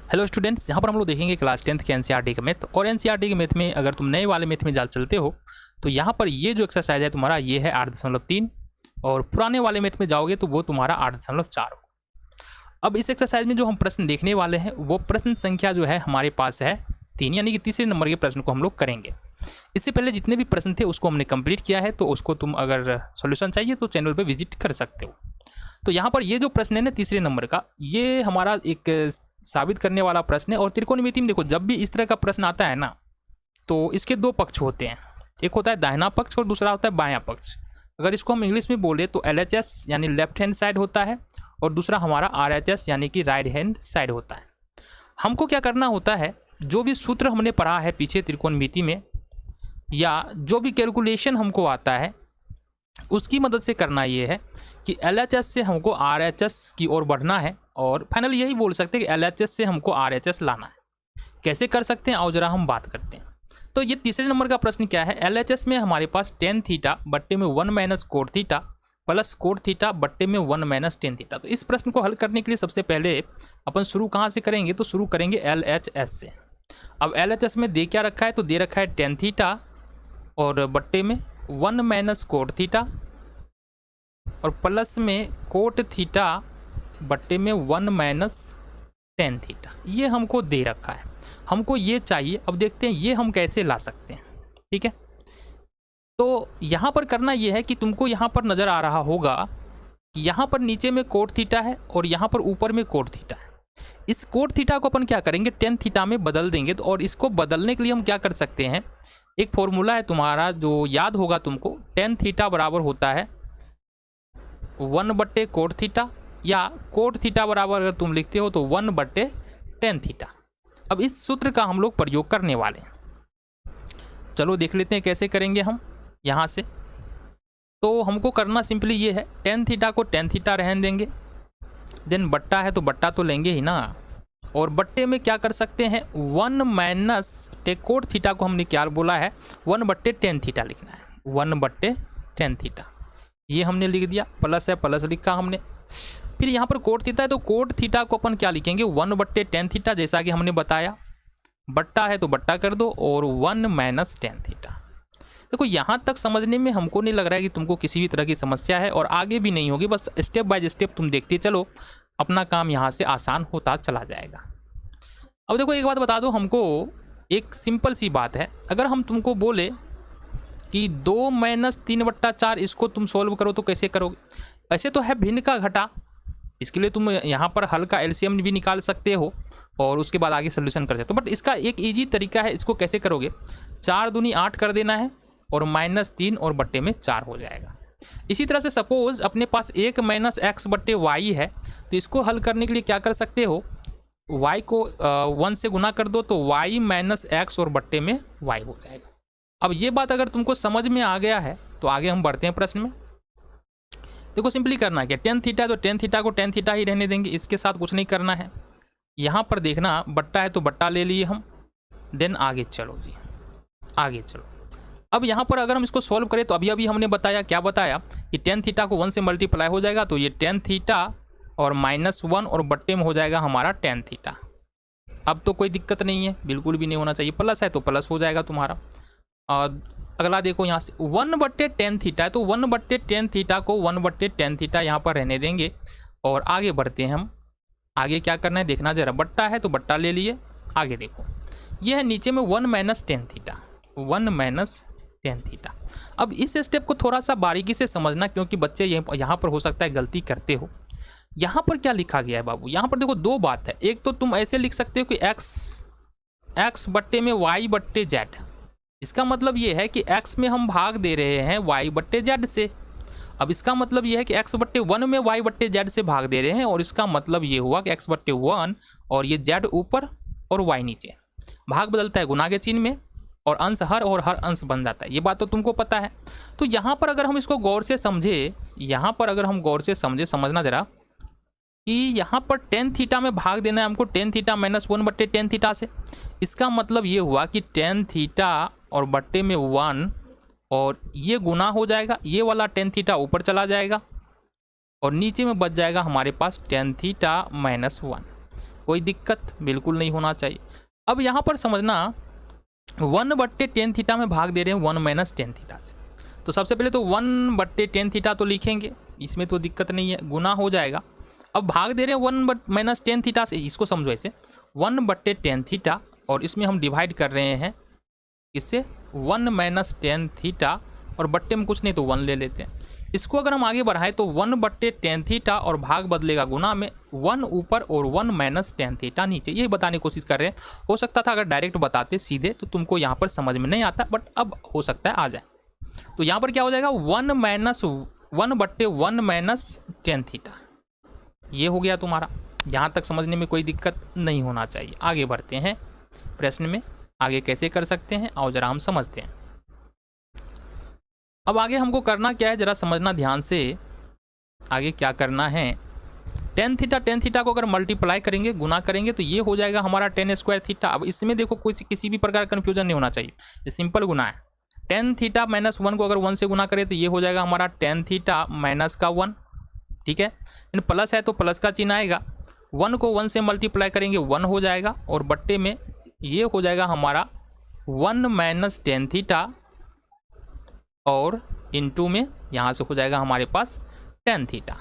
Hello students, यहाँ पर हम लोग देखेंगे क्लास 10th के एनसीईआरटी का मैथ। और एनसीईआरटी के मैथ में अगर तुम नए वाले मैथ में जा चलते हो तो यहाँ पर ये जो एक्सरसाइज है तुम्हारा ये है 8.3 और पुराने वाले मैथ में जाओगे तो वो तुम्हारा 8.4 हो। अब इस एक्सरसाइज में जो हम प्रश्न देखने वाले हैं वो प्रश्न संख्या जो है हमारे पास है 3, यानी कि तीसरे नंबर के प्रश्न को हम लोग करेंगे। इससे पहले जितने भी प्रश्न थे उसको हमने कंप्लीट किया है, तो उसको तुम अगर सॉल्यूशन चाहिए तो चैनल पे विजिट कर सकते हो। तो यहाँ पर ये जो प्रश्न है ना तीसरे नंबर का, ये हमारा एक साबित करने वाला प्रश्न है। और त्रिकोणमिति में देखो, जब भी इस तरह का प्रश्न आता है ना तो इसके दो पक्ष होते हैं, एक होता है दाहिना पक्ष और दूसरा होता है बायां पक्ष। अगर इसको हम इंग्लिश में बोले तो LHS यानी लेफ्ट हैंड साइड होता है और दूसरा हमारा RHS यानी कि राइट हैंड साइड होता है। हमको क्या करना होता है, जो भी सूत्र हमने पढ़ा है पीछे त्रिकोणमिति में या जो भी कैलकुलेशन हमको आता है उसकी मदद से करना ये है कि LHS से हमको RHS की ओर बढ़ना है और फाइनल यही बोल सकते हैं कि LHS से हमको RHS लाना है। कैसे कर सकते हैं आओ जरा हम बात करते हैं। तो ये तीसरे नंबर का प्रश्न क्या है, LHS में हमारे पास tan थीटा बट्टे में 1 minus cot theta plus cot theta बट्टे में 1 माइनस tan थीटा। तो इस प्रश्न को हल करने के लिए सबसे पहले अपन शुरू कहाँ से करेंगे, तो शुरू करेंगे LHS से। अब LHS में दे क्या रखा है, तो दे रखा है tan थीटा और बट्टे में 1 माइनस कोट थीटा और प्लस में कोट थीटा बट्टे में 1 माइनस tan थीटा। ये हमको दे रखा है, हमको ये चाहिए। अब देखते हैं ये हम कैसे ला सकते हैं। ठीक है, तो यहाँ पर करना ये है कि तुमको यहाँ पर नज़र आ रहा होगा कि यहाँ पर नीचे में कोट थीटा है और यहाँ पर ऊपर में कोट थीटा है। इस कोट थीटा को अपन क्या करेंगे, tan थीटा में बदल देंगे। तो और इसको बदलने के लिए हम क्या कर सकते हैं, एक फॉर्मूला है तुम्हारा जो याद होगा तुमको, tan थीटा बराबर होता है 1 बट्टे कोट थीटा, या कोट थीटा बराबर अगर तुम लिखते हो तो 1 बट्टे tan थीटा। अब इस सूत्र का हम लोग प्रयोग करने वाले हैं। चलो देख लेते हैं कैसे करेंगे हम यहाँ से। तो हमको करना सिंपली ये है, tan थीटा को tan थीटा रहने देंगे, देन बट्टा है तो बट्टा तो लेंगे ही ना, और बट्टे में क्या कर सकते हैं 1 माइनस कोट थीटा को हमने क्या बोला है 1 बट्टे tan थीटा लिखना है, 1 बट्टे tan थीटा ये हमने लिख दिया। प्लस है प्लस लिखा हमने। फिर यहाँ पर कोट थीटा है तो कोट थीटा को अपन क्या लिखेंगे 1 बट्टे tan थीटा, जैसा कि हमने बताया। बट्टा है तो बट्टा कर दो और 1 माइनस tan थीटा। देखो यहाँ तक समझने में हमको नहीं लग रहा है कि तुमको किसी भी तरह की समस्या है और आगे भी नहीं होगी। बस स्टेप बाय स्टेप तुम देखते चलो, अपना काम यहाँ से आसान होता चला जाएगा। अब देखो एक बात बता दो हमको, एक सिंपल सी बात है, अगर हम तुमको बोले कि 2 माइनस 3/4 इसको तुम सोल्व करो तो कैसे करोगे। ऐसे तो है भिन्न का घटा, इसके लिए तुम यहाँ पर हल का LCM भी निकाल सकते हो और उसके बाद आगे सोल्यूशन कर सकते हो। बट इसका एक इजी तरीका है, इसको कैसे करोगे, 4 दूनी 8 कर देना है और -3 और बट्टे में 4 हो जाएगा। इसी तरह से सपोज अपने पास 1 माइनस x बट्टे y है, तो इसको हल करने के लिए क्या कर सकते हो, y को 1 से गुना कर दो तो y माइनस x और बट्टे में y हो जाएगा। अब ये बात अगर तुमको समझ में आ गया है तो आगे हम बढ़ते हैं प्रश्न में। देखो सिंपली करना है, tan थीटा तो tan थीटा को tan थीटा ही रहने देंगे, इसके साथ कुछ नहीं करना है। यहाँ पर देखना बट्टा है तो बट्टा ले लिए हम, देन आगे चलो जी, आगे चलो। अब यहाँ पर अगर हम इसको सॉल्व करें तो अभी अभी हमने बताया, क्या बताया कि tan थीटा को 1 से मल्टीप्लाई हो जाएगा तो ये tan थीटा और -1 और बट्टे में हो जाएगा हमारा tan थीटा। अब तो कोई दिक्कत नहीं है, बिल्कुल भी नहीं होना चाहिए। प्लस है तो प्लस हो जाएगा तुम्हारा। और अगला देखो यहाँ से 1 बट्टे tan थीटा है तो 1 बट्टे tan थीटा को 1 बट्टे tan थीटा यहाँ पर रहने देंगे और आगे बढ़ते हैं हम। आगे क्या करना है देखना जरा, बट्टा है तो बट्टा ले लिए। आगे देखो ये है नीचे में 1 minus tan theta, 1 minus tan theta. अब इस स्टेप को थोड़ा सा बारीकी से समझना, क्योंकि बच्चे यहाँ पर हो सकता है गलती करते हो। यहाँ पर क्या लिखा गया है बाबू, यहाँ पर देखो दो बात है। एक तो तुम ऐसे लिख सकते हो कि x बट्टे में y बट्टे z, इसका मतलब ये है कि x में हम भाग दे रहे हैं y बट्टे z से। अब इसका मतलब ये है कि x बट्टे 1 में y बट्टे z से भाग दे रहे हैं, और इसका मतलब ये हुआ कि x बट्टे 1 और ये z ऊपर और y नीचे। भाग बदलता है गुना के चिन्ह में और अंश हर और हर अंश बन जाता है, ये बात तो तुमको पता है। तो यहाँ पर अगर हम इसको गौर से समझे, यहाँ पर अगर हम गौर से समझे, समझना जरा कि यहाँ पर tan थीटा में भाग देना है हमको tan थीटा -1 बट्टे tan थीटा से। इसका मतलब ये हुआ कि tan थीटा और बट्टे में 1 और ये गुना हो जाएगा, ये वाला tan थीटा ऊपर चला जाएगा और नीचे में बच जाएगा हमारे पास tan थीटा -1। कोई दिक्कत बिल्कुल नहीं होना चाहिए। अब यहाँ पर समझना 1/tan थीटा में भाग दे रहे हैं 1 - tan थीटा से, तो सबसे पहले तो 1/tan थीटा तो लिखेंगे, इसमें तो दिक्कत नहीं है, गुना हो जाएगा। अब भाग दे रहे हैं 1 - tan थीटा से, इसको समझो ऐसे 1/tan थीटा और इसमें हम डिवाइड कर रहे हैं इससे 1 - tan थीटा और बट्टे में कुछ नहीं तो 1 ले लेते हैं। इसको अगर हम आगे बढ़ाएं तो 1/tan थीटा और भाग बदलेगा गुना में, 1 ऊपर और 1 - tan थीटा नीचे, यही बताने की कोशिश कर रहे हैं। हो सकता था अगर डायरेक्ट बताते सीधे तो तुमको यहाँ पर समझ में नहीं आता, बट अब हो सकता है आ जाए। तो यहाँ पर क्या हो जाएगा 1/1 - tan थीटा, ये हो गया तुम्हारा। यहाँ तक समझने में कोई दिक्कत नहीं होना चाहिए। आगे बढ़ते हैं प्रश्न में, आगे कैसे कर सकते हैं और जरा हम समझते हैं। अब आगे हमको करना क्या है, जरा समझना ध्यान से। आगे क्या करना है, tan थीटा को अगर मल्टीप्लाई करेंगे, गुना करेंगे तो ये हो जाएगा हमारा tan² थीटा। अब इसमें देखो कोई किसी भी प्रकार का कन्फ्यूजन नहीं होना चाहिए, ये सिंपल गुना है। tan थीटा -1 को अगर 1 से गुना करें तो ये हो जाएगा हमारा tan थीटा -1, ठीक है। इन प्लस है तो प्लस का चिन्ह आएगा, 1 को 1 से मल्टीप्लाई करेंगे 1 हो जाएगा, और बट्टे में ये हो जाएगा हमारा 1 - tan थीटा, और इनटू में यहाँ से हो जाएगा हमारे पास tan थीटा,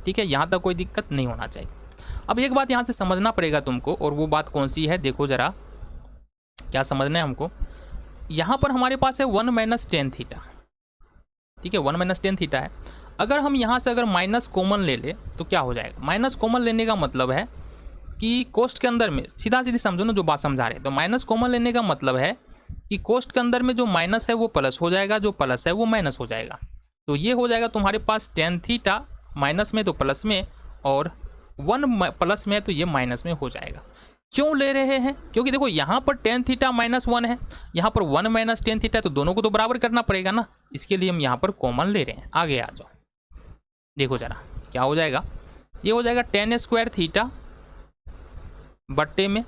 ठीक है। यहाँ तक कोई दिक्कत नहीं होना चाहिए। अब एक बात यहाँ से समझना पड़ेगा तुमको, और वो बात कौन सी है, देखो जरा क्या समझना है हमको। यहाँ पर हमारे पास है 1 - tan थीटा, ठीक है, 1 - tan थीटा है। अगर हम यहाँ से अगर माइनस कॉमन ले ले तो क्या हो जाएगा, माइनस कॉमन लेने का मतलब है कि कोष्ठ के अंदर में, सीधा सीधी समझो ना जो बात समझा रहे हैं, तो माइनस कॉमन लेने का मतलब है कि कोष्ठ के अंदर में जो माइनस है वो प्लस हो जाएगा, जो प्लस है वो माइनस हो जाएगा। तो ये हो जाएगा तुम्हारे पास tan थीटा, माइनस में तो प्लस में, और 1 प्लस में तो ये माइनस में हो जाएगा। क्यों ले रहे हैं, क्योंकि देखो यहाँ पर tan थीटा -1 है, यहाँ पर 1 - tan थीटा है, तो दोनों को तो बराबर करना पड़ेगा ना, इसके लिए हम यहाँ पर कॉमन ले रहे हैं। आगे आ जाओ, देखो जरा क्या हो जाएगा, ये हो जाएगा tan² थीटा बट्टे में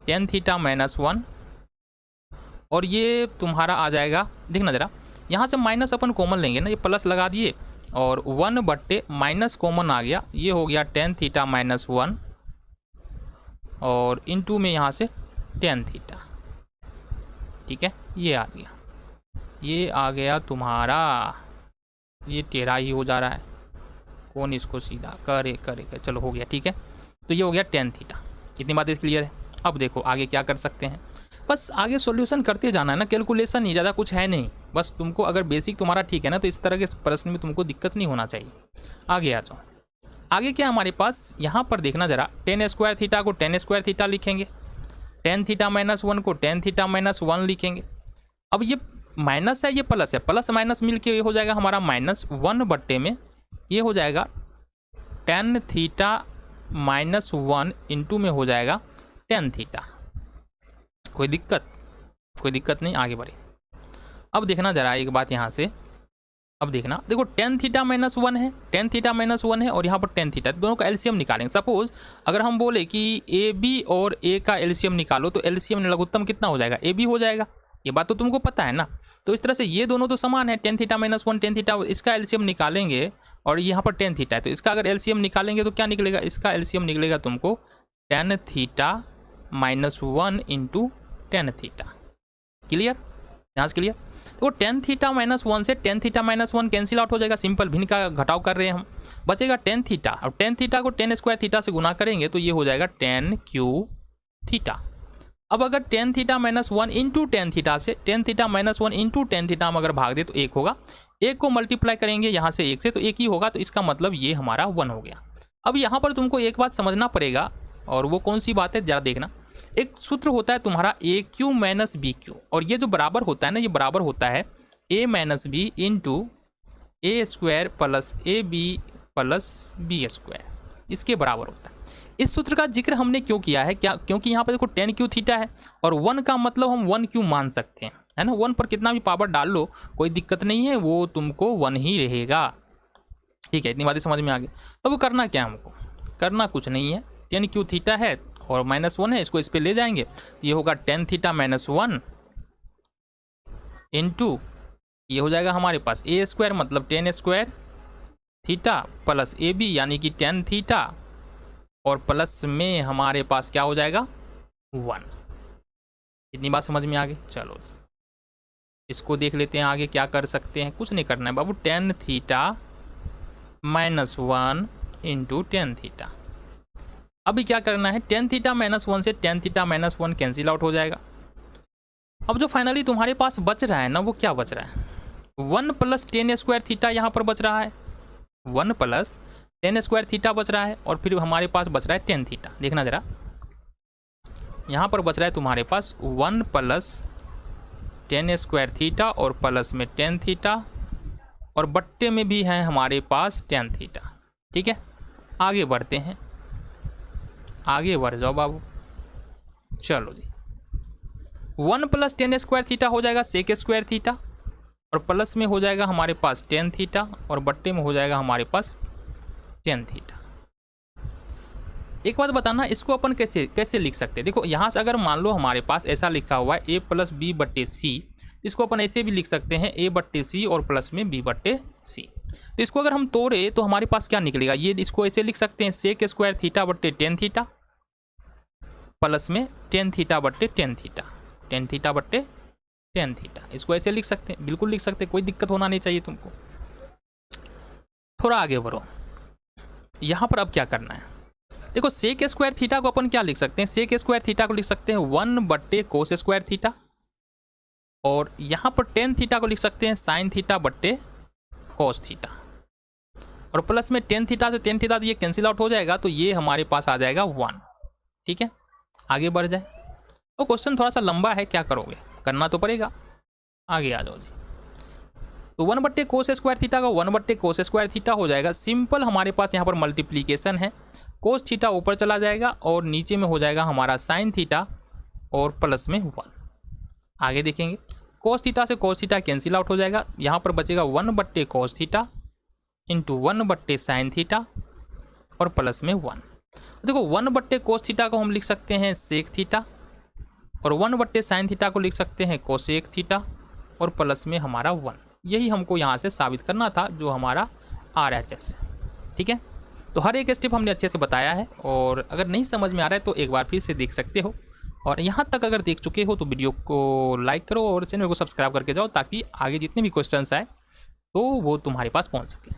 tan थीटा -1, और ये तुम्हारा आ जाएगा, देखना जरा यहाँ से माइनस अपन कॉमन लेंगे ना, ये प्लस लगा दिए और 1 बट्टे माइनस कॉमन आ गया, ये हो गया tan थीटा -1, और इनटू में यहाँ से tan थीटा, ठीक है। ये आ गया, ये आ गया तुम्हारा, ये टेढ़ा ही हो जा रहा है, कौन इसको सीधा करे, चलो हो गया, ठीक है। तो ये हो गया tan थीटा, इतनी बात क्लियर है। अब देखो आगे क्या कर सकते हैं, बस आगे सॉल्यूशन करते जाना है ना, कैलकुलेशन ही, ज़्यादा कुछ है नहीं, बस तुमको अगर बेसिक तुम्हारा ठीक है ना तो इस तरह के प्रश्न में तुमको दिक्कत नहीं होना चाहिए। आगे आ जाओ, आगे क्या हमारे पास यहाँ पर देखना जरा, tan² थीटा को tan² थीटा लिखेंगे, tan थीटा -1 को tan थीटा -1 लिखेंगे। अब ये माइनस है, ये प्लस है, प्लस माइनस मिल के ये हो जाएगा हमारा -1 बट्टे में ये हो जाएगा tan थीटा -1 इंटू में हो जाएगा tan थीटा। कोई दिक्कत नहीं, आगे बढ़े। अब देखना जरा एक बात यहाँ से, अब देखना, देखो tan थीटा -1 है, tan थीटा -1 है, और यहाँ पर tan थीटा, दोनों का एलसीएम निकालेंगे। सपोज अगर हम बोले कि ए बी और ए का एलसीएम निकालो, तो एलसीएम लघुत्तम कितना हो जाएगा, ए बी हो जाएगा, ये बात तो तुमको पता है ना। तो इस तरह से ये दोनों तो समान है, tan थीटा -1 tan थीटा, इसका एलसीएम निकालेंगे, और यहाँ पर tan थीटा है, तो इसका अगर एलसीएम निकालेंगे तो क्या निकलेगा, इसका एलसीएम निकलेगा तुमको tan theta -1 into tan theta. Clear, यहाँ से क्लियर। तो tan थीटा -1 से tan थीटा -1 कैंसिल आउट हो जाएगा, सिंपल भिन्न का घटाव कर रहे हैं हम, बचेगा tan थीटा, और tan थीटा को tan² थीटा से गुना करेंगे तो ये हो जाएगा tan³ थीटा। अब अगर tan theta -1 into tan theta से tan theta -1 into tan theta हम अगर भाग दे तो 1 होगा, 1 को मल्टीप्लाई करेंगे यहाँ से 1 से तो 1 ही होगा, तो इसका मतलब ये हमारा 1 हो गया। अब यहाँ पर तुमको एक बात समझना पड़ेगा, और वो कौन सी बात है जरा देखना। एक सूत्र होता है तुम्हारा AQ - BQ, और ये जो बराबर होता है ना, ये बराबर होता है A - B into A² plus AB plus B², इसके बराबर होता है। इस सूत्र का जिक्र हमने क्यों किया है, क्या, क्योंकि यहाँ पर देखो tan³ थीटा है, और 1 का मतलब हम 1Q मान सकते हैं, है ना। 1 पर कितना भी पावर डाल लो कोई दिक्कत नहीं है, वो तुमको 1 ही रहेगा, ठीक है। इतनी बातें समझ में आ गई। तो वो करना क्या, हमको करना कुछ नहीं है, tan³ थीटा है और -1 है, इसको इस पे ले जाएंगे, तो ये होगा tan थीटा -1 इंटू ये हो जाएगा हमारे पास A² मतलब tan² थीटा प्लस AB यानी कि tan थीटा और प्लस में हमारे पास क्या हो जाएगा 1। इतनी बात समझ में आ गई। चलो इसको देख लेते हैं आगे क्या कर सकते हैं। कुछ नहीं करना है बाबू, tan theta minus 1 into tan theta. अभी क्या करना है, tan थीटा माइनस 1 से tan theta minus 1 cancel out हो जाएगा। अब जो फाइनली तुम्हारे पास बच रहा है ना, वो क्या बच रहा है, 1 प्लस टेन स्क्वायर थीटा यहाँ पर बच रहा है, 1 प्लस टेन स्क्वायर थीटा बच रहा है, और फिर हमारे पास बच रहा है टेन थीटा। देखना जरा, यहाँ पर बच रहा है तुम्हारे पास 1 प्लस टेन स्क्वायर थीटा और प्लस में टेन थीटा, और बट्टे में भी है हमारे पास टेन थीटा। ठीक है, आगे बढ़ते हैं, आगे बढ़ जाओ बाबू। चलो जी, 1 प्लस टेन स्क्वायर थीटा हो जाएगा सेक स्क्वायर थीटा, और प्लस में हो जाएगा हमारे पास टेन थीटा, और बट्टे में हो जाएगा हमारे पास टेन थीटा। एक बात बताना, इसको अपन कैसे लिख सकते हैं। देखो यहाँ से अगर मान लो हमारे पास ऐसा लिखा हुआ है a प्लस बी बट्टे सी, इसको अपन ऐसे भी लिख सकते हैं a बट्टे सी और प्लस में b बट्टे सी। तो इसको अगर हम तोड़े तो हमारे पास क्या निकलेगा, ये इसको ऐसे लिख सकते हैं सेक स्क्वायर थीटा बट्टे टेन थीटा प्लस में टेन थीटा बट्टे टेन थीटा, टेन थीटा बट्टे टेन थीटा। इसको ऐसे लिख सकते हैं, बिल्कुल लिख सकते हैं, कोई दिक्कत होना नहीं चाहिए तुमको। थोड़ा आगे बढ़ो, यहाँ पर अब क्या करना है, देखो सेक स्क्वायर थीटा को अपन क्या लिख सकते हैं, सेक स्क्वायर थीटा को लिख सकते हैं 1 बट्टे कोस स्क्वायर थीटा, और यहाँ पर टेन थीटा को लिख सकते हैं साइन थीटा बट्टे कोस थीटा, और प्लस में टेन थीटा से टेन थीटा तो ये कैंसिल आउट हो जाएगा, तो ये हमारे पास आ जाएगा 1। ठीक है, आगे बढ़ जाए। तो क्वेश्चन थोड़ा सा लंबा है, क्या करोगे, करना तो पड़ेगा। आगे आ जाओ जी। तो 1 बट्टे कोस स्क्वायर थीटा का 1 बट्टे कोस स्क्वायर थीटा हो जाएगा सिंपल। हमारे पास यहाँ पर मल्टीप्लीकेशन है, कोस थीटा ऊपर चला जाएगा और नीचे में हो जाएगा हमारा साइन थीटा और प्लस में 1। आगे देखेंगे, कोस थीटा से कोस थीटा कैंसिल आउट हो जाएगा, यहाँ पर बचेगा 1 बट्टे कोस थीटा इंटू 1 बट्टे साइन थीटा और प्लस में 1। देखो 1 बट्टे कोस थीटा को हम लिख सकते हैं सेक थीटा, और 1 बट्टे साइन थीटा को लिख सकते हैं कोसेक थीटा, और प्लस में हमारा 1। यही हमको यहाँ से साबित करना था, जो हमारा RHS है। ठीक है, तो हर एक स्टेप हमने अच्छे से बताया है, और अगर नहीं समझ में आ रहा है तो एक बार फिर से देख सकते हो। और यहाँ तक अगर देख चुके हो तो वीडियो को लाइक करो और चैनल को सब्सक्राइब करके जाओ, ताकि आगे जितने भी क्वेश्चंस आए तो वो तुम्हारे पास पहुँच सके।